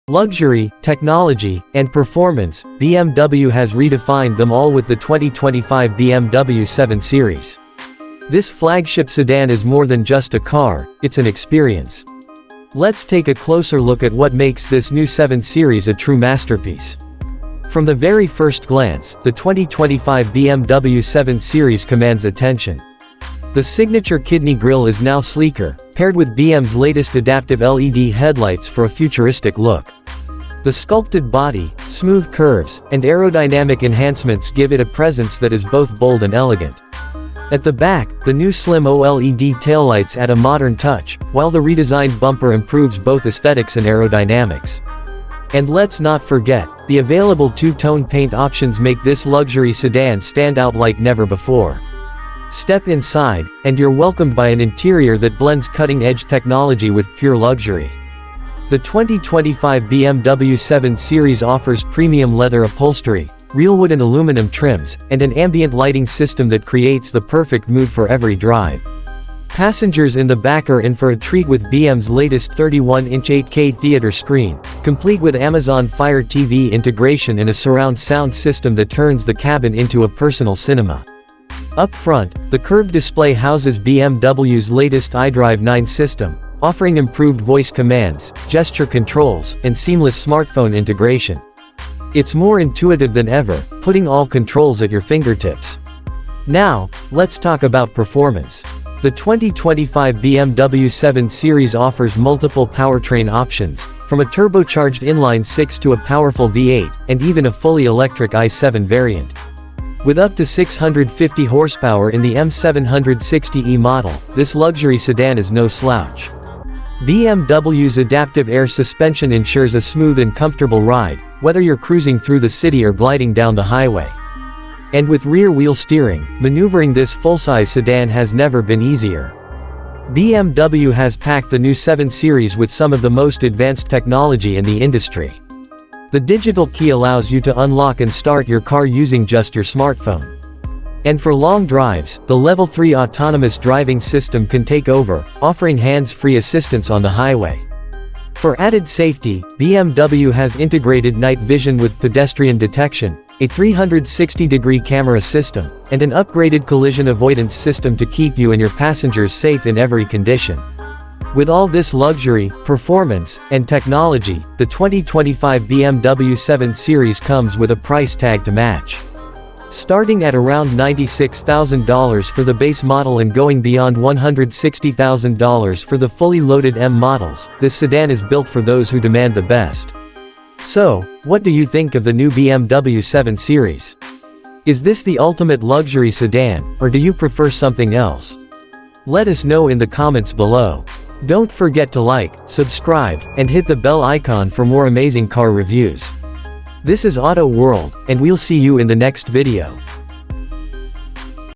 Luxury, technology, and performance, BMW has redefined them all with the 2025 BMW 7 Series. This flagship sedan is more than just a car, it's an experience. Let's take a closer look at what makes this new 7 Series a true masterpiece. From the very first glance, the 2025 BMW 7 Series commands attention. The signature kidney grille is now sleeker, paired with BM's latest adaptive LED headlights for a futuristic look. The sculpted body, smooth curves, and aerodynamic enhancements give it a presence that is both bold and elegant. At the back, the new slim OLED taillights add a modern touch, while the redesigned bumper improves both aesthetics and aerodynamics. And let's not forget, the available two-tone paint options make this luxury sedan stand out like never before. Step inside, and you're welcomed by an interior that blends cutting-edge technology with pure luxury. The 2025 BMW 7 Series offers premium leather upholstery, real wood and aluminum trims, and an ambient lighting system that creates the perfect mood for every drive. Passengers in the back are in for a treat with BM's latest 31-inch 8K theater screen, complete with Amazon Fire TV integration and a surround sound system that turns the cabin into a personal cinema. Up front, the curved display houses BMW's latest iDrive 9 system, offering improved voice commands, gesture controls, and seamless smartphone integration. It's more intuitive than ever, putting all controls at your fingertips. Now, let's talk about performance. The 2025 BMW 7 Series offers multiple powertrain options, from a turbocharged inline-6 to a powerful V8, and even a fully electric i7 variant. With up to 650 horsepower in the M760e model, this luxury sedan is no slouch. BMW's adaptive air suspension ensures a smooth and comfortable ride, whether you're cruising through the city or gliding down the highway. And with rear-wheel steering, maneuvering this full-size sedan has never been easier. BMW has packed the new 7 Series with some of the most advanced technology in the industry. The digital key allows you to unlock and start your car using just your smartphone. And for long drives, the Level 3 autonomous driving system can take over, offering hands-free assistance on the highway. For added safety, BMW has integrated night vision with pedestrian detection, a 360-degree camera system, and an upgraded collision avoidance system to keep you and your passengers safe in every condition. With all this luxury, performance, and technology, the 2025 BMW 7 Series comes with a price tag to match. Starting at around $96,000 for the base model and going beyond $160,000 for the fully loaded M models, this sedan is built for those who demand the best. So, what do you think of the new BMW 7 Series? Is this the ultimate luxury sedan, or do you prefer something else? Let us know in the comments below. Don't forget to like, subscribe, and hit the bell icon for more amazing car reviews. This is Auto World, and we'll see you in the next video.